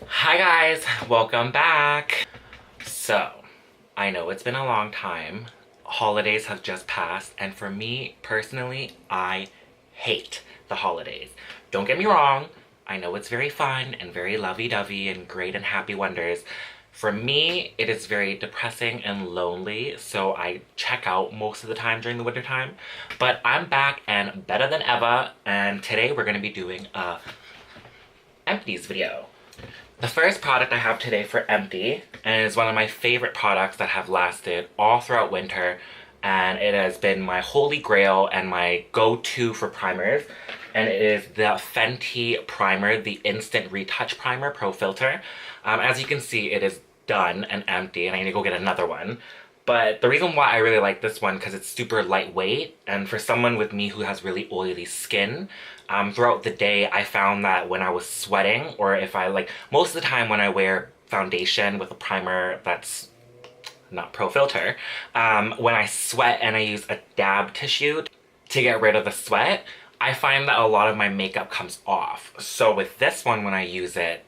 Hi guys, welcome back. So, I know it's been a long time. Holidays have just passed, and for me personally, I hate the holidays. Don't get me wrong, I know it's very fun and very lovey-dovey and great and happy wonders. For me, it is very depressing and lonely, so I check out most of the time during the winter time. But I'm back and better than ever, and today we're gonna be doing a Empties video. The first product I have today for Empty, and is one of my favorite products that have lasted all throughout winter, and it has been my holy grail and my go-to for primers, and it is the Fenty primer, the Instant Retouch Primer Pro Filter. As you can see, it is done and empty, and I need to go get another one. But the reason why I really like this one, because it's super lightweight, and for someone with me who has really oily skin, throughout the day I found that when I was sweating, or if I most of the time when I wear foundation with a primer that's not Pro Filter, when I sweat and I use a dab tissue to get rid of the sweat, I find that a lot of my makeup comes off. So with this one, when I use it,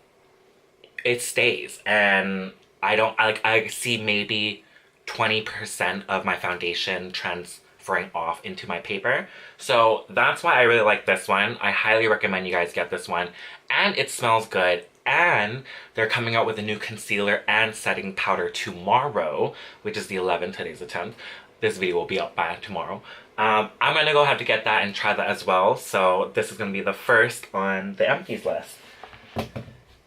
it stays, and I see maybe 20% of my foundation transferring off into my paper. So that's why I really like this one. I highly recommend you guys get this one. And it smells good. And they're coming out with a new concealer and setting powder tomorrow, which is the 11th. Today's the 10th. This video will be up by tomorrow. I'm gonna go have to get that and try that as well. So this is gonna be the first on the Empties list.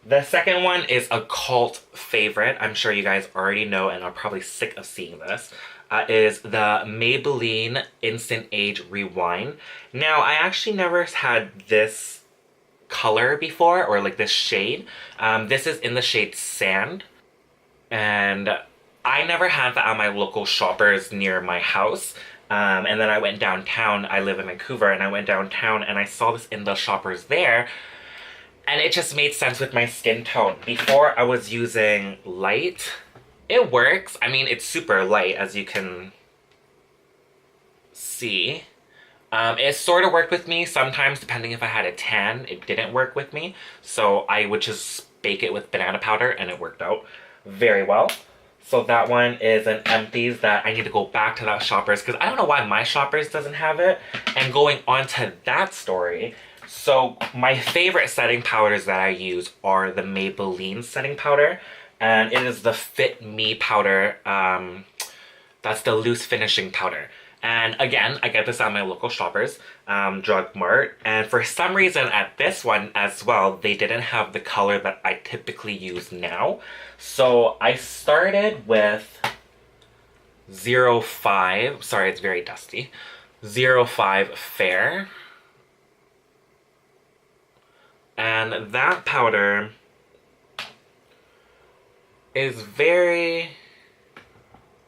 The second one is a cult favorite. I'm sure you guys already know and are probably sick of seeing this. Is the Maybelline Instant Age Rewind. Now, I actually never had this color before, or like this shade. This is in the shade Sand. And I never had that at my local shoppers near my house. And then I went downtown. I live in Vancouver, and I went downtown and I saw this in the shoppers there. And it just made sense with my skin tone. Before, I was using light. It works. I mean, it's super light, as you can see. It sort of worked with me. Sometimes, depending if I had a tan, it didn't work with me. So I would just bake it with banana powder, and it worked out very well. So that one is an Empties that I need to go back to that Shoppers, because I don't know why my Shoppers doesn't have it. And going on to that story, so my favorite setting powders that I use are the Maybelline setting powder, and it is the Fit Me powder. That's the loose finishing powder. And again, I get this at my local Shoppers, Drug Mart, and for some reason at this one as well, they didn't have the color that I typically use now. So I started with 05, sorry, it's very dusty, 05 Fair. And that powder is very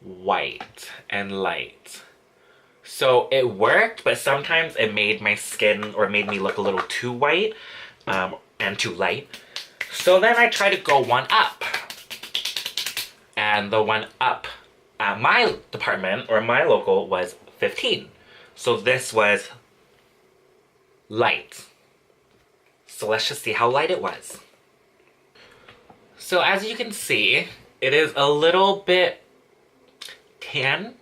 white and light. So it worked, but sometimes it made my skin, or made me look a little too white and too light. So then I tried to go one up. And the one up at my department, or my local, was 15. So this was light. So let's just see how light it was. So as you can see, it is a little bit tannish,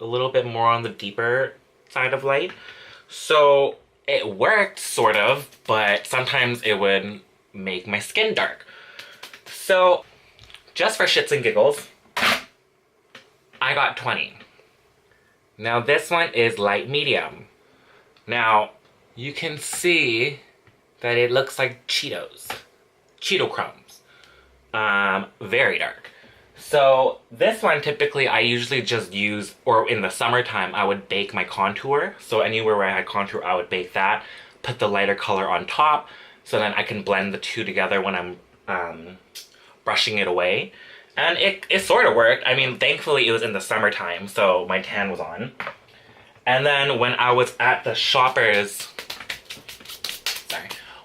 a little bit more on the deeper side of light. So it worked, sort of, but sometimes it would make my skin dark. So just for shits and giggles, I got 20. Now this one is light medium. Now, you can see that it looks like Cheetos. Cheeto crumbs. Very dark. So this one, typically, I usually just use, or in the summertime, I would bake my contour. So anywhere where I had contour, I would bake that, put the lighter color on top, so then I can blend the two together when I'm brushing it away. And it sort of worked. I mean, thankfully, it was in the summertime, so my tan was on. And then when I was at the Shoppers,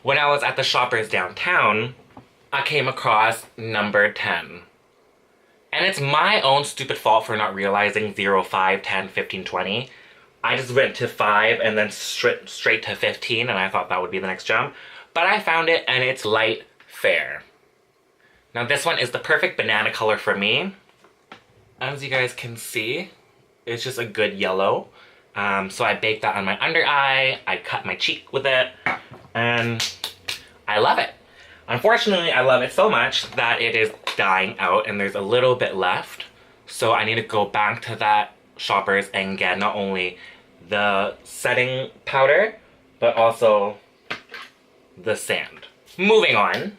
when I was at the Shoppers downtown, I came across number 10. And it's my own stupid fault for not realizing 0, 5, 10, 15, 20. I just went to 5 and then straight to 15, and I thought that would be the next jump. but I found it and it's light fair. Now this one is the perfect banana color for me. As you guys can see, it's just a good yellow. So I baked that on my under eye, I cut my cheek with it, and I love it. Unfortunately, I love it so much that it is dying out and there's a little bit left. So I need to go back to that Shoppers and get not only the setting powder, but also the sand. Moving on.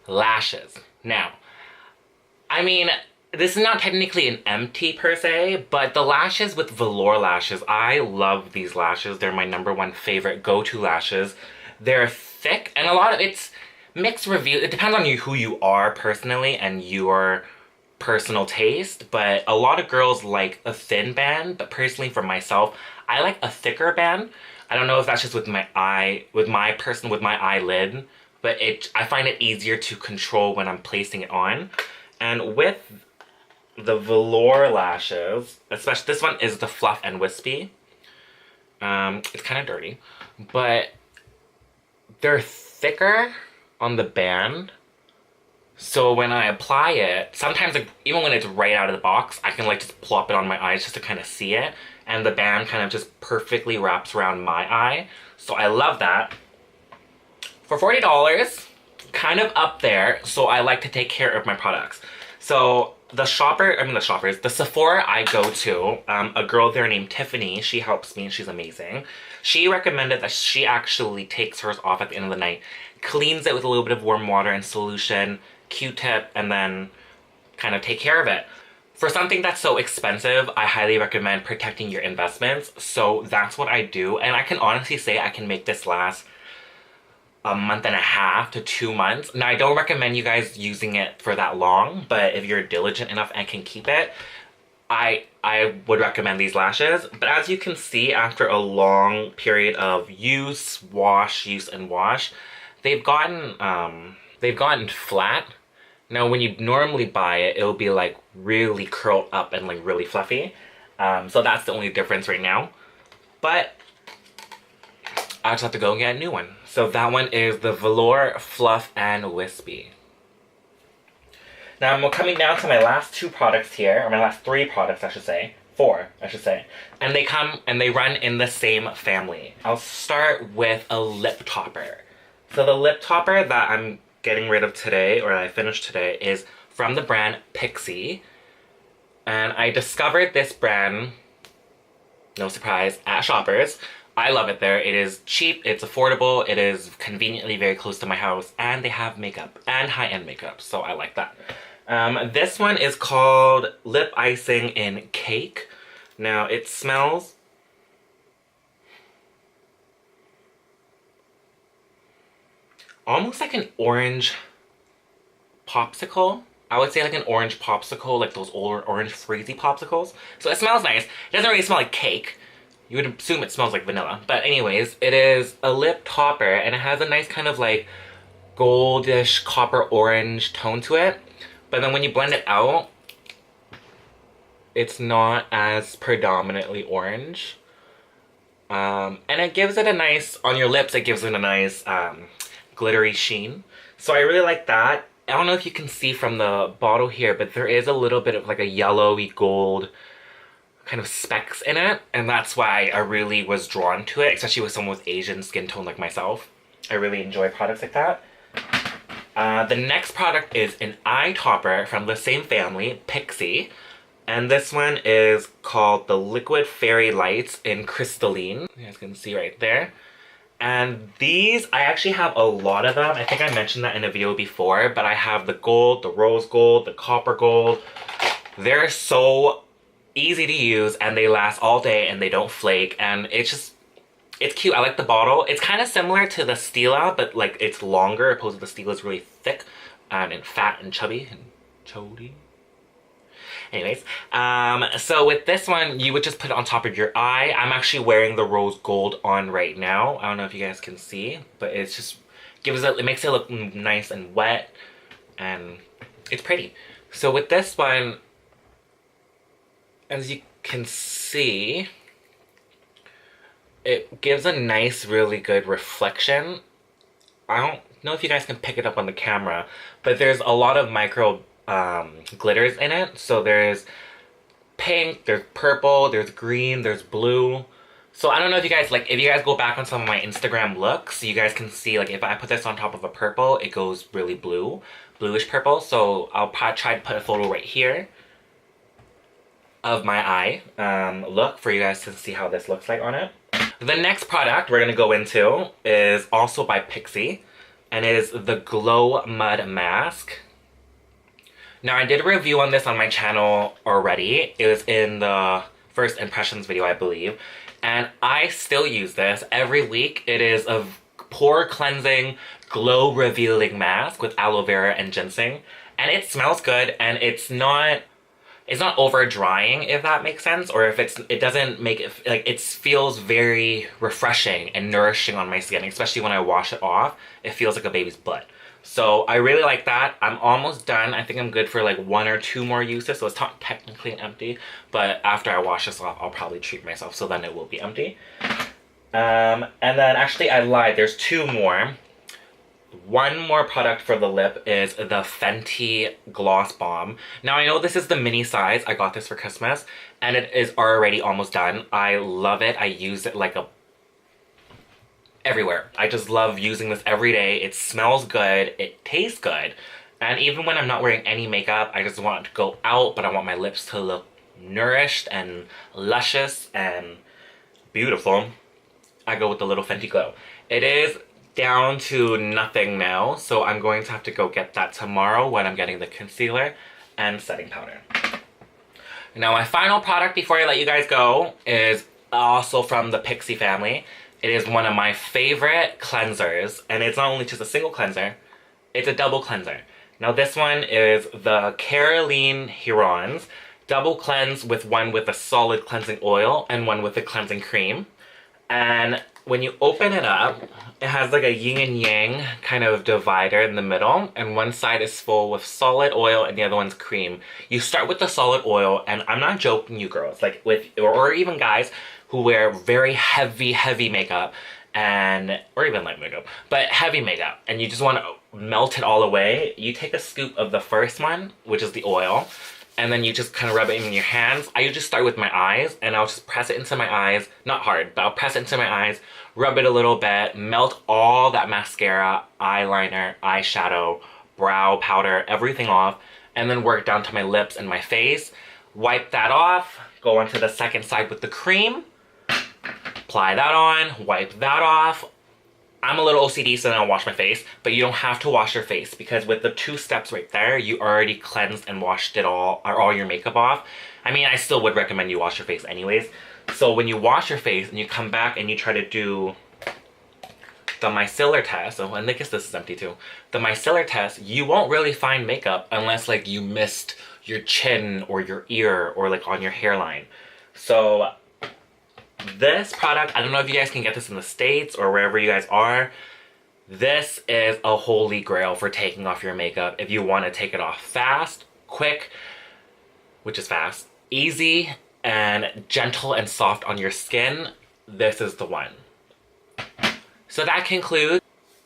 Lashes. Now, I mean, this is not technically an empty per se, but the lashes with velour lashes, I love these lashes. They're my #1 favorite go-to lashes. They're thick, and a lot of it's mixed review. It depends on who you are personally and your personal taste, but a lot of girls like a thin band, but personally for myself, I like a thicker band. I don't know if that's just with my eyelid, but I find it easier to control when I'm placing it on. And with the velour lashes, especially this one is the Fluff and Wispy. It's kind of dirty, but they're thicker on the band. So when I apply it, sometimes like, even when it's right out of the box, I can like just plop it on my eyes just to kind of see it. And the band kind of just perfectly wraps around my eye. So I love that. For $40, kind of up there, so I like to take care of my products. So the Sephora I go to, a girl there named Tiffany, she helps me and she's amazing. She recommended that she actually takes hers off at the end of the night, cleans it with a little bit of warm water and solution, Q-tip, and then kind of take care of it. For something that's so expensive, I highly recommend protecting your investments. So that's what I do, and I can honestly say I can make this last a month and a half to 2 months. Now, I don't recommend you guys using it for that long, but if you're diligent enough and can keep it, I would recommend these lashes. But as you can see, after a long period of use, wash, they've gotten flat. Now, when you normally buy it, it'll be like really curled up and like really fluffy. So that's the only difference right now. But I just have to go and get a new one. So that one is the Velour Fluff and Wispy. Now I'm coming down to my last 2 products here, or my last 3 products I should say. 4, I should say. And they come and they run in the same family. I'll start with a lip topper. So the lip topper that I'm getting rid of today, or I finished today, is from the brand Pixie. And I discovered this brand, no surprise, at Shoppers. I love it there. It is cheap, it's affordable, it is conveniently very close to my house, and they have makeup, and high-end makeup, so I like that. This one is called Lip Icing in Cake. Now, it smells almost like an orange popsicle. I would say like an orange popsicle, like those old orange freezy popsicles. So it smells nice. It doesn't really smell like cake. You would assume it smells like vanilla. But anyways, it is a lip topper and it has a nice kind of like goldish copper orange tone to it. But then when you blend it out, it's not as predominantly orange. And it gives it a nice, on your lips, it gives it a nice glittery sheen. So I really like that. I don't know if you can see from the bottle here, but there is a little bit of like a yellowy gold kind of specks in it, and that's why I really was drawn to it, especially with someone with Asian skin tone like myself. I really enjoy products like that. The next product is an eye topper from the same family, Pixie, and this one is called the Liquid Fairy Lights in Crystalline. You guys can see right there. And these, I actually have a lot of them. I think I mentioned that in a video before, but I have the gold, the rose gold, the copper gold. They're so easy to use and they last all day and they don't flake, and it's cute. I like the bottle. It's kind of similar to the Stila, but like it's longer opposed to the Stila is really thick and fat and chubby and chody. Anyways, so with this one, you would just put it on top of your eye. I'm actually wearing the rose gold on right now. I don't know if you guys can see, but it's just it makes it look nice and wet, and it's pretty. So with this one, as you can see, it gives a nice, really good reflection. I don't know if you guys can pick it up on the camera, but there's a lot of micro glitters in it. So there's pink, there's purple, there's green, there's blue. So I don't know if you guys, like, if you guys go back on some of my Instagram looks, you guys can see, like, if I put this on top of a purple, it goes really bluish purple. So I'll try to put a photo right here of my eye look for you guys to see how this looks like on it. The next product we're going to go into is also by Pixie, and it is the Glow Mud Mask. Now, I did a review on this on my channel already. It was in the first impressions video, I believe. And I still use this every week. It is a pore cleansing, glow revealing mask with aloe vera and ginseng. And it smells good, and it's not over drying, if that makes sense, or if it doesn't make it, like, it feels very refreshing and nourishing on my skin, especially when I wash it off. It feels like a baby's butt. So I really like that. I'm almost done. I think I'm good for like 1 or 2 more uses, so it's not technically empty, but after I wash this off, I'll probably treat myself, so then it will be empty. And then actually I lied, there's 2 more. One more product for the lip is the Fenty Gloss Balm. Now, I know this is the mini size. I got this for Christmas, and it is already almost done. I love it. I use it like everywhere. I just love using this every day. It smells good. It tastes good. And even when I'm not wearing any makeup, I just want to go out, but I want my lips to look nourished and luscious and beautiful. I go with the little Fenty Glow. It is down to nothing now, so I'm going to have to go get that tomorrow when I'm getting the concealer and setting powder. Now, my final product before I let you guys go is also from the Pixie family. It is one of my favorite cleansers, and it's not only just a single cleanser, it's a double cleanser. Now, this one is the Caroline Hurons double cleanse, with one with a solid cleansing oil and one with a cleansing cream. And when you open it up, it has like a yin and yang kind of divider in the middle, and one side is full with solid oil and the other one's cream. You start with the solid oil, and I'm not joking, you girls, like or even guys who wear very heavy makeup, or even light makeup, but heavy makeup, and you just want to melt it all away. You take a scoop of the first one, which is the oil, and then you just kind of rub it in your hands. I usually start with my eyes, and I'll just press it into my eyes. Not hard, but I'll press it into my eyes, rub it a little bit, melt all that mascara, eyeliner, eyeshadow, brow powder, everything off, and then work down to my lips and my face. Wipe that off, go onto the second side with the cream, apply that on, wipe that off. I'm a little OCD, so then I'll wash my face, but you don't have to wash your face, because with the 2 steps right there, you already cleansed and washed it all your makeup off. I mean, I still would recommend you wash your face anyways. So when you wash your face and you come back and you try to do the micellar test, oh, and I guess this is empty too. The micellar test, you won't really find makeup unless like you missed your chin or your ear or like on your hairline. So this product, I don't know if you guys can get this in the States or wherever you guys are. This is a holy grail for taking off your makeup if you want to take it off fast, quick, which is fast, easy, and gentle and soft on your skin. This is the one. So that concludes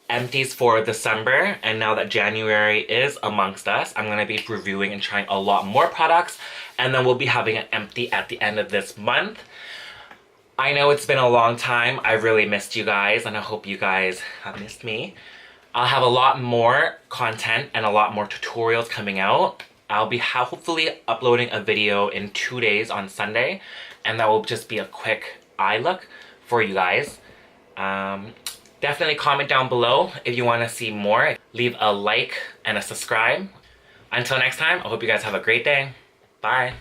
Empties for December, and now that January is amongst us, I'm going to be reviewing and trying a lot more products, and then we'll be having an empty at the end of this month. I know it's been a long time. I really missed you guys, and I hope you guys have missed me. I'll have a lot more content and a lot more tutorials coming out. I'll be hopefully uploading a video in 2 days on Sunday, and that will just be a quick eye look for you guys. Definitely comment down below if you want to see more. Leave a like and a subscribe. Until next time, I hope you guys have a great day. Bye.